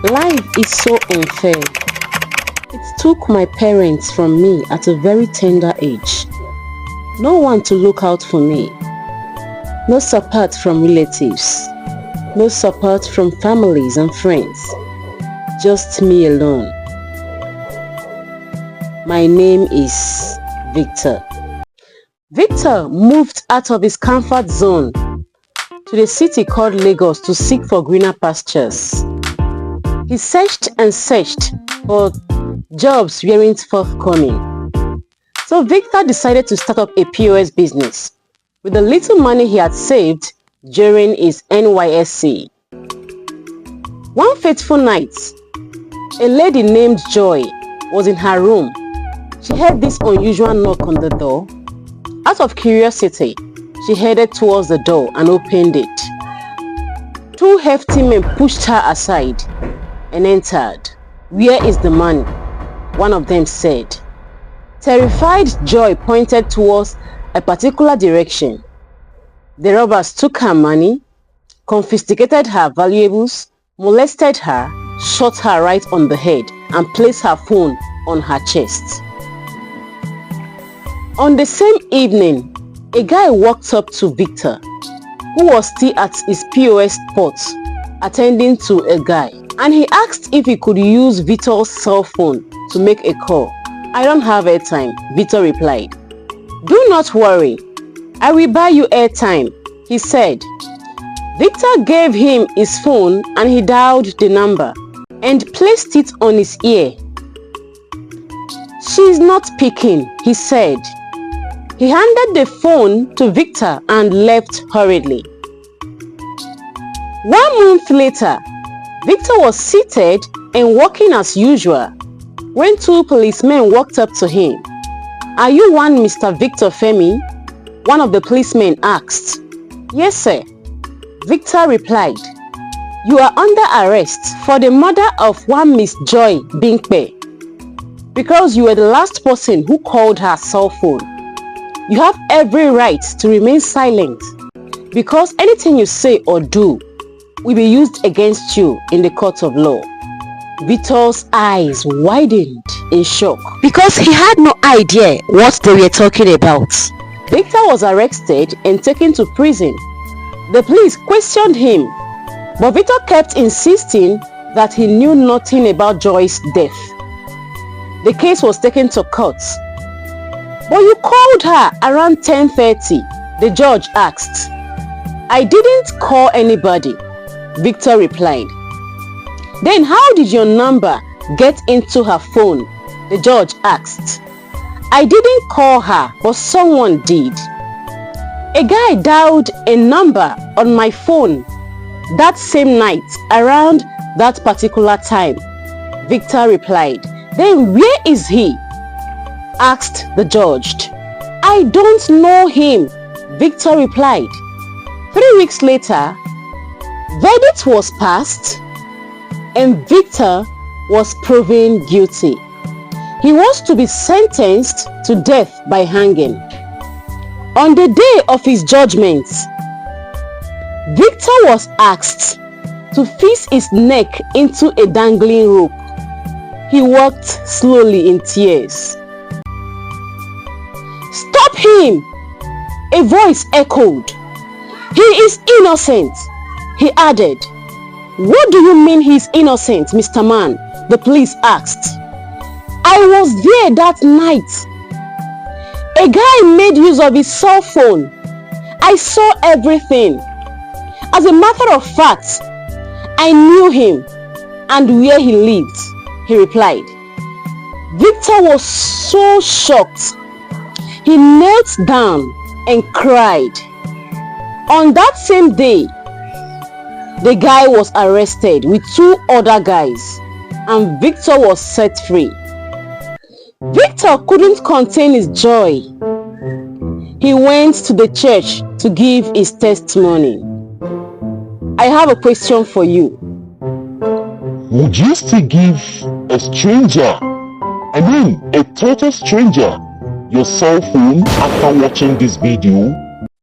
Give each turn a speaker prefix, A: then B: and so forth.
A: Life is so unfair. It took my parents from me at a very tender age. No one to look out for me. No support from relatives. No support from families and friends. Just me alone. My name is Victor. Victor moved out of his comfort zone to the city called Lagos to seek for greener pastures. He searched and searched, but jobs weren't forthcoming. So Victor decided to start up a POS business with the little money he had saved during his NYSC. One fateful night, a lady named Joy was in her room. She heard this unusual knock on the door. Out of curiosity, she headed towards the door and opened it. Two hefty men pushed her aside and entered. "Where is the money?" one of them said. Terrified, Joy pointed towards a particular direction. The robbers took her money, confiscated her valuables, molested her, shot her right on the head, and placed her phone on her chest. On the same evening, a guy walked up to Victor, who was still at his POS spot attending to a guy, and he asked if he could use Victor's cell phone to make a call. "I don't have airtime," Victor replied. "Do not worry, I will buy you airtime," he said. Victor gave him his phone and he dialed the number and placed it on his ear. "She's not picking," he said. He handed the phone to Victor and left hurriedly. 1 month later, Victor was seated and working as usual when two policemen walked up to him. "Are you one Mr. Victor Femi?" one of the policemen asked. "Yes, sir," Victor replied. "You are under arrest for the murder of one Miss Joy Binkpe because you were the last person who called her cell phone. You have every right to remain silent because anything you say or do will be used against you in the court of law." Victor's eyes widened in shock because he had no idea what they were talking about. Victor was arrested and taken to prison. The police questioned him, but Victor kept insisting that he knew nothing about Joy's death. The case was taken to court. "But you called her around 10:30, the judge asked. "I didn't call anybody," Victor replied. "Then how did your number get into her phone?" the judge asked. "I didn't call her, but someone did. A guy dialed a number on my phone that same night around that particular time," Victor replied. "Then where is he?" asked the judge. "I don't know him," Victor replied. 3 weeks later, verdict was passed and Victor was proven guilty. He was to be sentenced to death by hanging. On the day of his judgment, Victor was asked to fix his neck into a dangling rope. He walked slowly in tears. "Stop him!" a voice echoed. "He is innocent," he added. "What do you mean he's innocent, Mr. Man?" the police asked. "I was there that night. A guy made use of his cell phone. I saw everything. As a matter of fact, I knew him and where he lived," he replied. Victor was so shocked. He knelt down and cried. On that same day, the guy was arrested with 2 other guys and Victor was set free. Victor couldn't contain his joy. He went to the church to give his testimony. I have a question for you.
B: Would you still give a stranger, a total stranger, your cell phone after watching this video?